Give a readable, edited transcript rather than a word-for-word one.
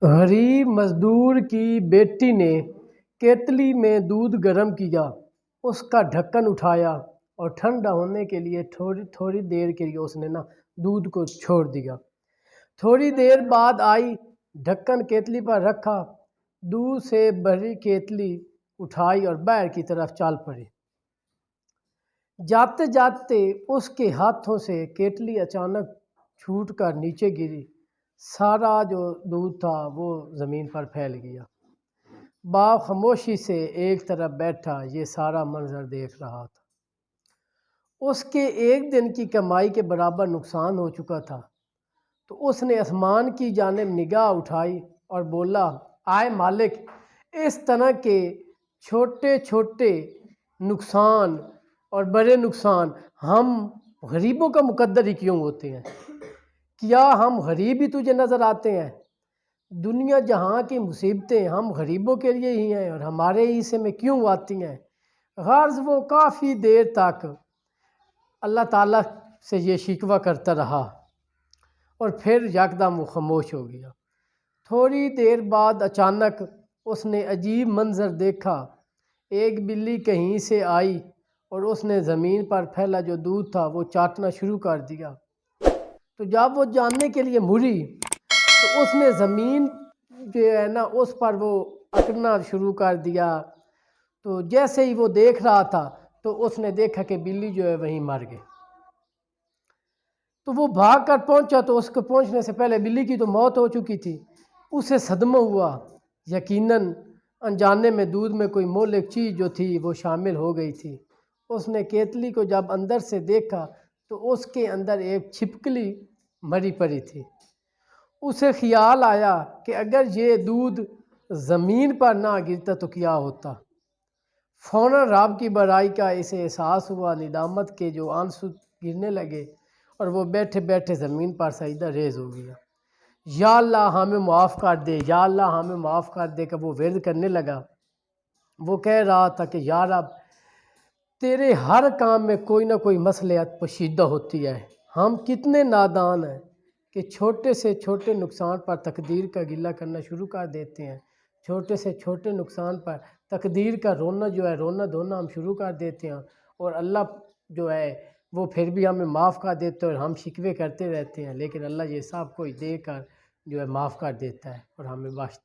غریب مزدور کی بیٹی نے کیتلی میں دودھ گرم کیا، اس کا ڈھکن اٹھایا اور ٹھنڈا ہونے کے لیے تھوڑی دیر کے لیے اس نے دودھ کو چھوڑ دیا۔ تھوڑی دیر بعد آئی، ڈھکن کیتلی پر رکھا، دودھ سے بھری کیتلی اٹھائی اور باہر کی طرف چل پڑی۔ جاتے جاتے اس کے ہاتھوں سے کیتلی اچانک چھوٹ کر نیچے گری، سارا جو دودھ تھا وہ زمین پر پھیل گیا۔ باپ خاموشی سے ایک طرف بیٹھا یہ سارا منظر دیکھ رہا تھا۔ اس کے ایک دن کی کمائی کے برابر نقصان ہو چکا تھا، تو اس نے آسمان کی جانب نگاہ اٹھائی اور بولا، آئے مالک، اس طرح کے چھوٹے چھوٹے نقصان اور بڑے نقصان ہم غریبوں کا مقدر ہی کیوں ہوتے ہیں؟ کیا ہم غریب ہی تجھے نظر آتے ہیں؟ دنیا جہاں کی مصیبتیں ہم غریبوں کے لیے ہی ہیں اور ہمارے حصے میں کیوں آتی ہیں؟ غرض وہ کافی دیر تک اللہ تعالیٰ سے یہ شکوہ کرتا رہا اور پھر یکدم وہ خاموش ہو گیا۔ تھوڑی دیر بعد اچانک اس نے عجیب منظر دیکھا۔ ایک بلی کہیں سے آئی اور اس نے زمین پر پھیلا جو دودھ تھا وہ چاٹنا شروع کر دیا۔ تو جب وہ جاننے کے لیے مڑی تو اس نے زمین جو ہے اس پر وہ اکڑنا شروع کر دیا۔ تو جیسے ہی وہ دیکھ رہا تھا تو اس نے دیکھا کہ بلی جو ہے وہیں مر گئی۔ تو وہ بھاگ کر پہنچا تو اس کو پہنچنے سے پہلے بلی کی تو موت ہو چکی تھی۔ اسے صدمہ ہوا، یقیناً انجانے میں دودھ میں کوئی مہلک چیز جو تھی وہ شامل ہو گئی تھی۔ اس نے کیتلی کو جب اندر سے دیکھا تو اس کے اندر ایک چھپکلی مری پڑی تھی۔ اسے خیال آیا کہ اگر یہ دودھ زمین پر نہ گرتا تو کیا ہوتا۔ فوراً رب کی بڑائی کا اسے احساس ہوا، ندامت کے جو آنسو گرنے لگے اور وہ بیٹھے بیٹھے زمین پر سجدہ ریز ہو گیا۔ یا اللہ ہمیں معاف کر دے، یا اللہ ہمیں معاف کر دے کہ وہ ورد کرنے لگا۔ وہ کہہ رہا تھا کہ یا رب، تیرے ہر کام میں کوئی نہ کوئی مصلحت پوشیدہ ہوتی ہے۔ ہم کتنے نادان ہیں کہ چھوٹے سے چھوٹے نقصان پر تقدیر کا گلہ کرنا شروع کر دیتے ہیں۔ چھوٹے سے چھوٹے نقصان پر تقدیر کا رونا دھونا ہم شروع کر دیتے ہیں، اور اللہ جو ہے وہ پھر بھی ہمیں معاف کر دیتے ہیں اور ہم شکوے کرتے رہتے ہیں، لیکن اللہ یہ سب کچھ دے کر جو ہے معاف کر دیتا ہے اور ہمیں بخش